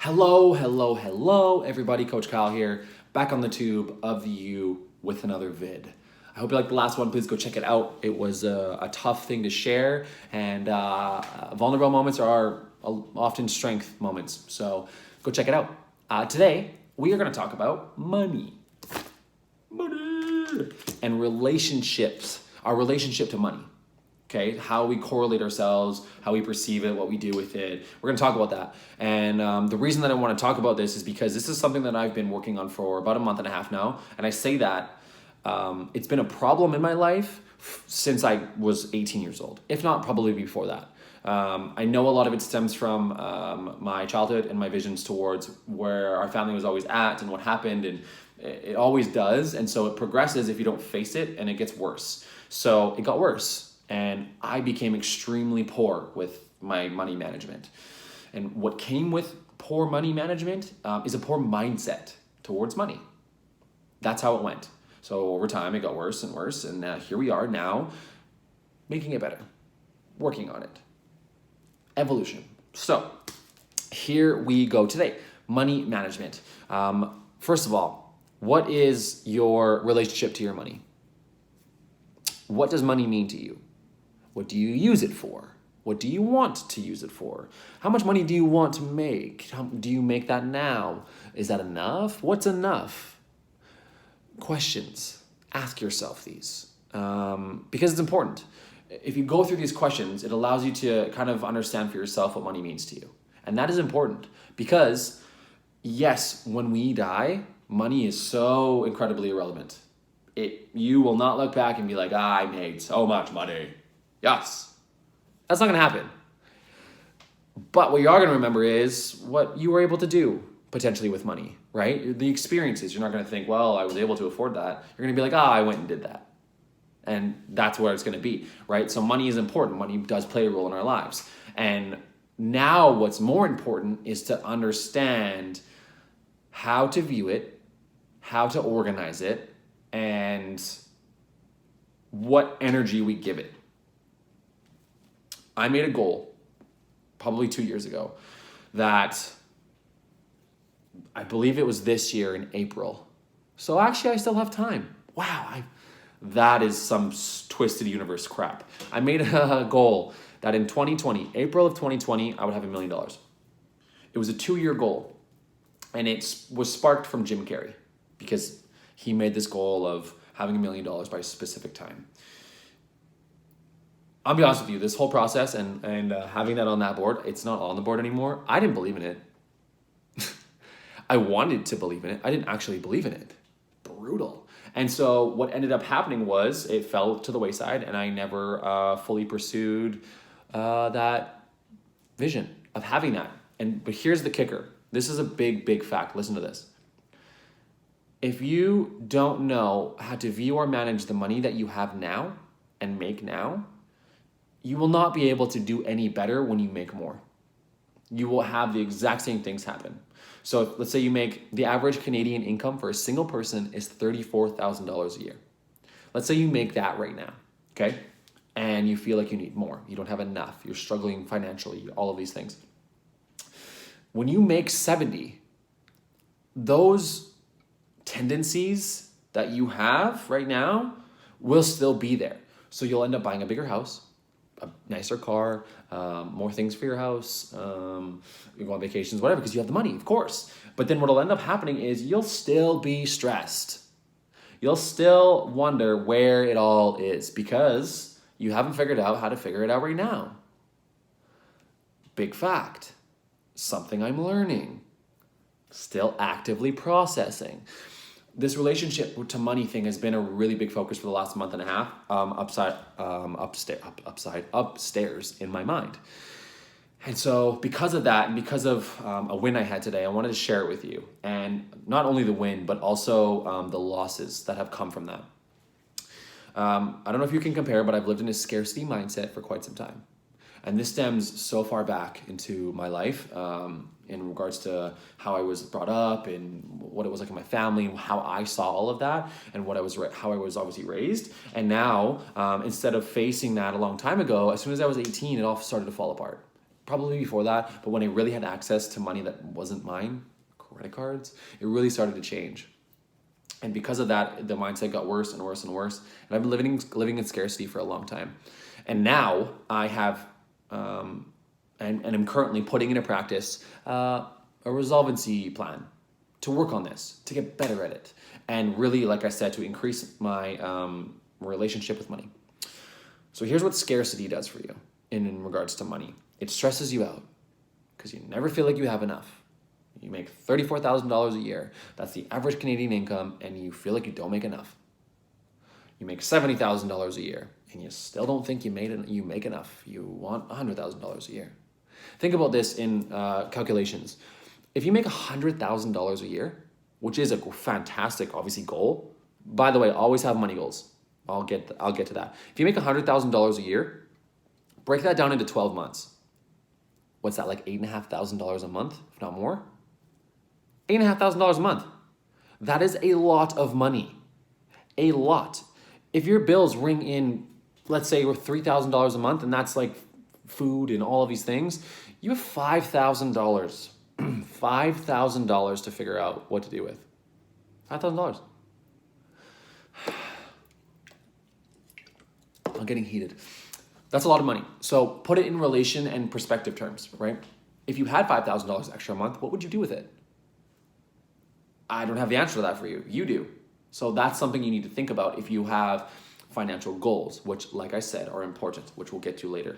Hello, everybody. Coach Kyle here, back on the tube of you with another vid. I hope you liked the last one. Please go check it out. It was a tough thing to share, and vulnerable moments are often strength moments. So go check it out. Today, we are going to talk about money. Money! And relationships, our relationship to money. Okay, how we correlate ourselves, how we perceive it, what we do with it. We're going to talk about that. And the reason that I want to talk about this is because this is something that I've been working on for about a month and a half now. And I say that it's been a problem in my life since I was 18 years old, if not probably before that. I know a lot of it stems from my childhood and my visions towards where our family was always at and what happened, and it always does. And so it progresses if you don't face it, and it gets worse. So it got worse. And I became extremely poor with my money management. And what came with poor money management is a poor mindset towards money. That's how it went. So over time, it got worse and worse. And here we are now, making it better, working on it. Evolution. So here we go today. Money management. First of all, what is your relationship to your money? What does money mean to you? What do you use it for? What do you want to use it for? How much money do you want to make? Do you make that now? Is that enough? What's enough? Questions. Ask yourself these because it's important. If you go through these questions, it allows you to kind of understand for yourself what money means to you. And that is important because, yes, when we die, money is so incredibly irrelevant. You will not look back and be like, I made so much money. Yes, that's not going to happen. But what you are going to remember is what you were able to do potentially with money, right? The experiences. You're not going to think, well, I was able to afford that. You're going to be like, I went and did that. And that's where it's going to be, right? So money is important. Money does play a role in our lives. And now what's more important is to understand how to view it, how to organize it, and what energy we give it. I made a goal probably 2 years ago that I believe it was this year in April. So actually I still have time. Wow, that is some twisted universe crap. I made a goal that in 2020, April of 2020, I would have $1 million. It was a 2-year goal, and it was sparked from Jim Carrey because he made this goal of having $1 million by a specific time. I'll be honest with you, this whole process and having that on that board, it's not on the board anymore. I didn't believe in it. I wanted to believe in it. I didn't actually believe in it. Brutal. And so what ended up happening was it fell to the wayside, and I never fully pursued that vision of having that. But here's the kicker. This is a big fact. Listen to this. If you don't know how to view or manage the money that you have now and make now, you will not be able to do any better when you make more. You will have the exact same things happen. So let's say you make the average Canadian income for a single person is $34,000 a year. Let's say you make that right now, okay? And you feel like you need more. You don't have enough. You're struggling financially, all of these things. When you make 70, those tendencies that you have right now will still be there. So you'll end up buying a bigger house, a nicer car, more things for your house, you go on vacations, whatever, because you have the money, of course. But then what'll end up happening is you'll still be stressed. You'll still wonder where it all is because you haven't figured out how to figure it out right now. Big fact. Something I'm learning. Still actively processing. This relationship to money thing has been a really big focus for the last month and a half, upstairs in my mind. And so because of that, and because of a win I had today, I wanted to share it with you. And not only the win, but also the losses that have come from that. I don't know if you can compare, but I've lived in a scarcity mindset for quite some time. And this stems so far back into my life in regards to how I was brought up and what it was like in my family and how I saw all of that and how I was obviously raised. And now, instead of facing that a long time ago, as soon as I was 18, it all started to fall apart. probably before that, but when I really had access to money that wasn't mine, credit cards, it really started to change. And because of that, the mindset got worse and worse and worse. And I've been living in scarcity for a long time. And now I have, and I'm currently putting into practice a resolvency plan to work on this, to get better at it. And really, like I said, to increase my relationship with money. So here's what scarcity does for you in regards to money. It stresses you out because you never feel like you have enough. You make $34,000 a year. That's the average Canadian income, and you feel like you don't make enough. You make $70,000 a year, and you still don't think you make enough. You want $100,000 a year. Think about this in calculations. If you make $100,000 a year, which is a fantastic, obviously, goal. By the way, always have money goals. I'll get to that. If you make $100,000 a year, break that down into 12 months. What's that, like $8,500 a month, if not more? $8,500 a month. That is a lot of money. A lot. If your bills ring in, let's say, we're $3,000 a month, and that's like food and all of these things, you have $5,000. $5,000 to figure out what to do with. $5,000. I'm getting heated. That's a lot of money. So put it in relation and perspective terms, right? If you had $5,000 extra a month, what would you do with it? I don't have the answer to that for you. You do. So that's something you need to think about if you have financial goals, which, like I said, are important, which we'll get to later.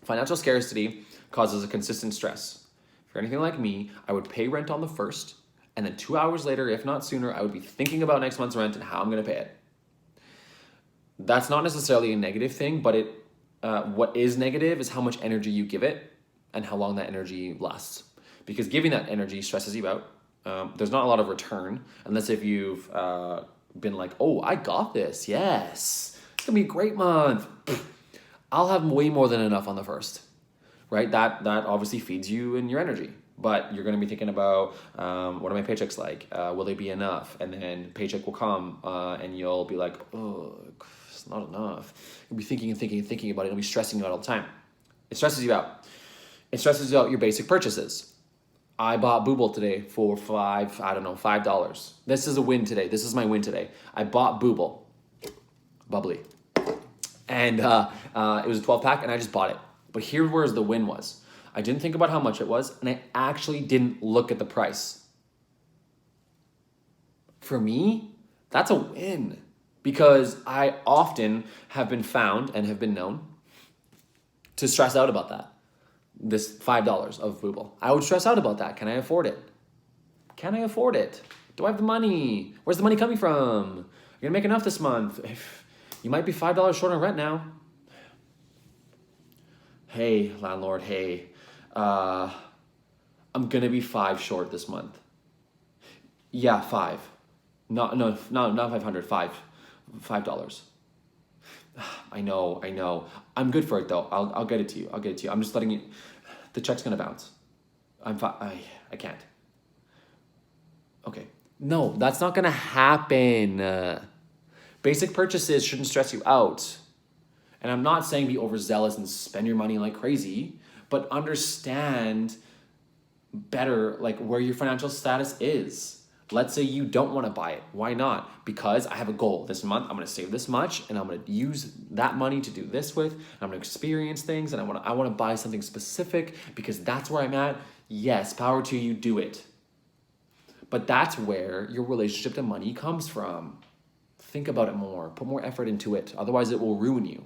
Financial scarcity causes a consistent stress. If you're anything like me, I would pay rent on the 1st, and then 2 hours later, if not sooner, I would be thinking about next month's rent and how I'm going to pay it. That's not necessarily a negative thing, but what is negative is how much energy you give it and how long that energy lasts. Because giving that energy stresses you out. There's not a lot of return, unless if you've been like, oh, I got this, yes, it's gonna be a great month. I'll have way more than enough on the 1st, right? That obviously feeds you and your energy, but you're gonna be thinking about, what are my paychecks like? Will they be enough? And then paycheck will come, and you'll be like, oh, it's not enough. You'll be thinking and thinking and thinking about it. You'll be stressing you out all the time. It stresses you out. It stresses out your basic purchases. I bought Booble today for $5. This is a win today. This is my win today. I bought Booble. Bubbly. And it was a 12-pack, and I just bought it. But here's where the win was. I didn't think about how much it was, and I actually didn't look at the price. For me, that's a win. Because I often have been found and have been known to stress out about that. This $5 of Booble. I would stress out about that. Can I afford it? Can I afford it? Do I have the money? Where's the money coming from? You're gonna make enough this month. You might be $5 short on rent now. Hey, landlord, hey. I'm gonna be 5 short this month. Yeah, 5. Not 500, $5. I know. I'm good for it though. I'll get it to you. I'm just letting you. The check's gonna bounce. I can't. Okay. No, that's not gonna happen. Basic purchases shouldn't stress you out. And I'm not saying be overzealous and spend your money like crazy, but understand better like where your financial status is. Let's say you don't want to buy it. Why not? Because I have a goal. This month, I'm going to save this much, and I'm going to use that money to do this with. And I'm going to experience things, and I want to buy something specific because that's where I'm at. Yes, power to you, do it. But that's where your relationship to money comes from. Think about it more. Put more effort into it. Otherwise, it will ruin you.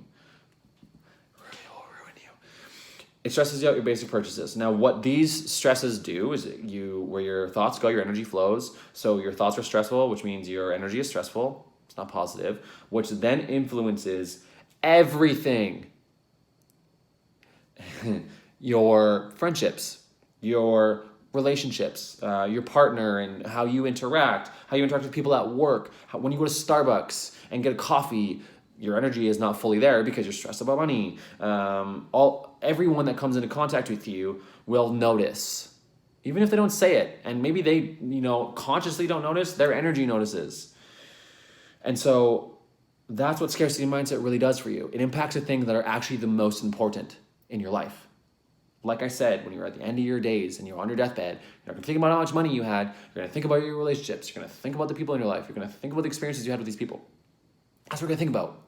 It stresses you out your basic purchases. Now, what these stresses do is where your thoughts go, your energy flows. So your thoughts are stressful, which means your energy is stressful. It's not positive, which then influences everything. Your friendships, your relationships, your partner and how you interact with people at work. When you go to Starbucks and get a coffee, your energy is not fully there because you're stressed about money. Everyone that comes into contact with you will notice, even if they don't say it. And maybe they, consciously don't notice, their energy notices. And so that's what scarcity mindset really does for you. It impacts the things that are actually the most important in your life. Like I said, when you're at the end of your days and you're on your deathbed, you're not gonna think about how much money you had. You're gonna think about your relationships. You're gonna think about the people in your life. You're gonna think about the experiences you had with these people. That's what you're gonna think about.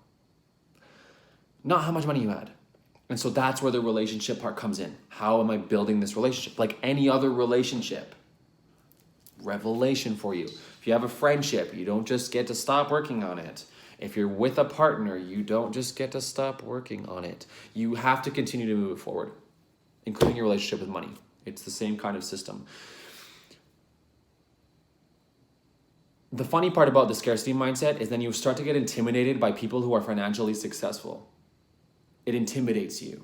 Not how much money you had. And so that's where the relationship part comes in. How am I building this relationship? Like any other relationship. Revelation for you. If you have a friendship, you don't just get to stop working on it. If you're with a partner, you don't just get to stop working on it. You have to continue to move it forward, including your relationship with money. It's the same kind of system. The funny part about the scarcity mindset is then you start to get intimidated by people who are financially successful. It intimidates you.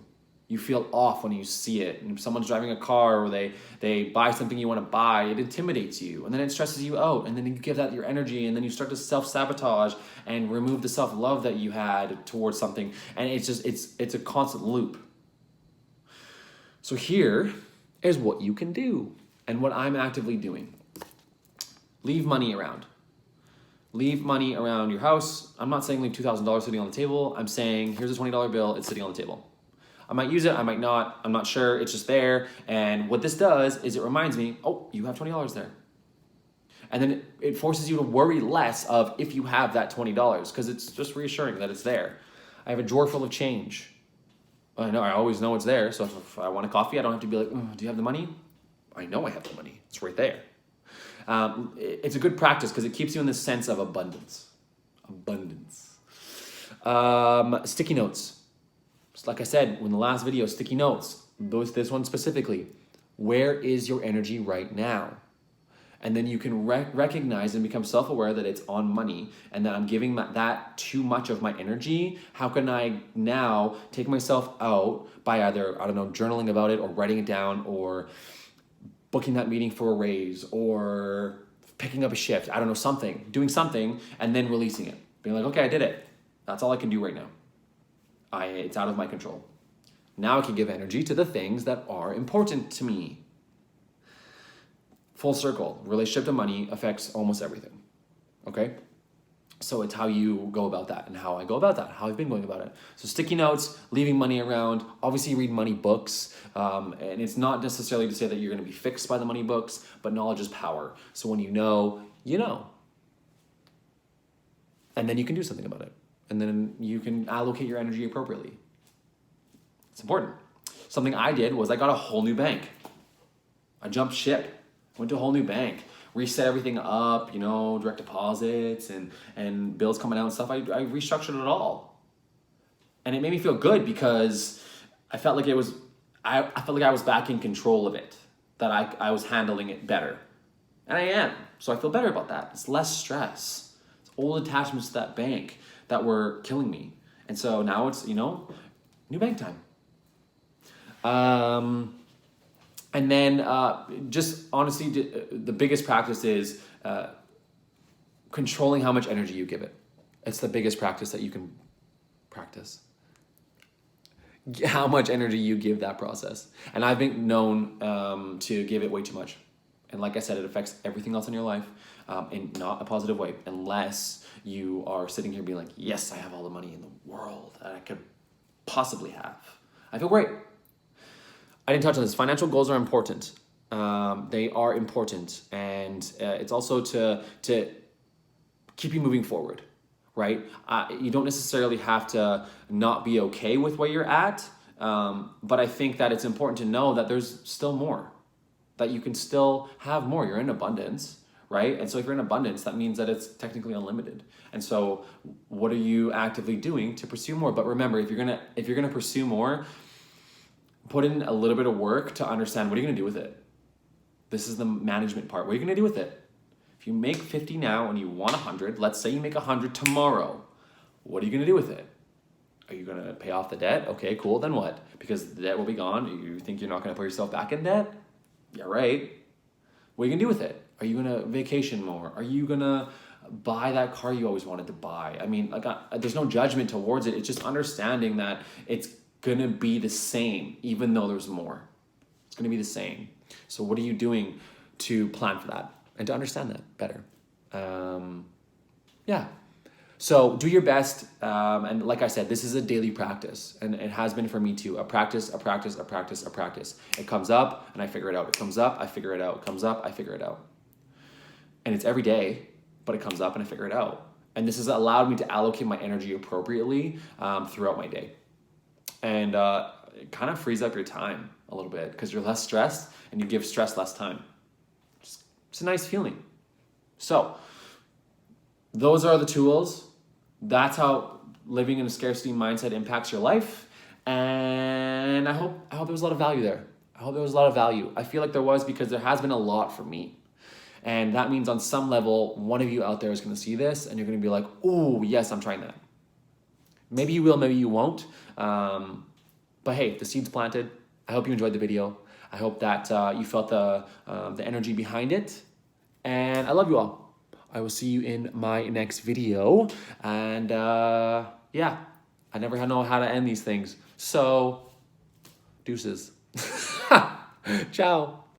You feel off when you see it. And if someone's driving a car or they buy something you want to buy, it intimidates you. And then it stresses you out. And then you give that your energy. And then you start to self-sabotage and remove the self-love that you had towards something. And it's just, it's a constant loop. So here is what you can do and what I'm actively doing. Leave money around. Leave money around your house. I'm not saying leave $2,000 sitting on the table. I'm saying here's a $20 bill. It's sitting on the table. I might use it. I might not. I'm not sure. It's just there. And what this does is it reminds me, oh, you have $20 there. And then it forces you to worry less of if you have that $20 because it's just reassuring that it's there. I have a drawer full of change. I know. I always know it's there. So if I want a coffee, I don't have to be like, oh, do you have the money? I know I have the money. It's right there. It's a good practice because it keeps you in this sense of abundance. Sticky notes. Just like I said in the last video, sticky notes. This one specifically. Where is your energy right now? And then you can recognize and become self-aware that it's on money and that I'm giving that too much of my energy. How can I now take myself out by either, I don't know, journaling about it or writing it down or booking that meeting for a raise or picking up a shift, I don't know, doing something and then releasing it. Being like, okay, I did it. That's all I can do right now. It's out of my control. Now I can give energy to the things that are important to me. Full circle, relationship to money affects almost everything, okay? So it's how you go about that and how I go about that, how I've been going about it. So sticky notes, leaving money around, obviously read money books, and it's not necessarily to say that you're gonna be fixed by the money books, but knowledge is power. So when you know, you know. And then you can do something about it. And then you can allocate your energy appropriately. It's important. Something I did was I got a whole new bank. I jumped ship, went to a whole new bank, reset everything up, direct deposits and bills coming out and stuff. I restructured it all. And it made me feel good because I felt like I felt like I was back in control of it, that I was handling it better. And I am. So I feel better about that. It's less stress. It's old attachments to that bank that were killing me. And so now it's, new bank time. And then just honestly, the biggest practice is controlling how much energy you give it. It's the biggest practice that you can practice. How much energy you give that process. And I've been known to give it way too much. And like I said, it affects everything else in your life in not a positive way, unless you are sitting here being like, yes, I have all the money in the world that I could possibly have. I feel great. I didn't touch on this. Financial goals are important. They are important. And it's also to keep you moving forward, right? You don't necessarily have to not be okay with where you're at. But I think that it's important to know that there's still more, that you can still have more. You're in abundance, right? And so if you're in abundance, that means that it's technically unlimited. And so what are you actively doing to pursue more? But remember, if you're gonna pursue more, put in a little bit of work to understand what are you gonna do with it. This is the management part. What are you gonna do with it? If you make 50 now and you want 100, let's say you make 100 tomorrow, what are you gonna do with it? Are you gonna pay off the debt? Okay, cool, then what? Because the debt will be gone. You think you're not gonna put yourself back in debt? Yeah, right. What are you gonna do with it? Are you gonna vacation more? Are you gonna buy that car you always wanted to buy? I mean, there's no judgment towards it. It's just understanding that it's gonna be the same, even though there's more. It's gonna be the same. So what are you doing to plan for that and to understand that better? Yeah. So do your best. And like I said, this is a daily practice, and it has been for me too. A practice, a practice, a practice, a practice. It comes up and I figure it out. It comes up, I figure it out. It comes up, I figure it out. And it's every day, but it comes up and I figure it out. And this has allowed me to allocate my energy appropriately throughout my day. And it kind of frees up your time a little bit because you're less stressed and you give stress less time. It's a nice feeling. So those are the tools. That's how living in a scarcity mindset impacts your life. And I hope there was a lot of value there. I hope there was a lot of value. I feel like there was, because there has been a lot for me. And that means on some level, one of you out there is going to see this and you're going to be like, oh, yes, I'm trying that. Maybe you will, maybe you won't. But hey, the seed's planted. I hope you enjoyed the video. I hope that you felt the energy behind it. And I love you all. I will see you in my next video. And yeah, I never know how to end these things. So, deuces. Ciao.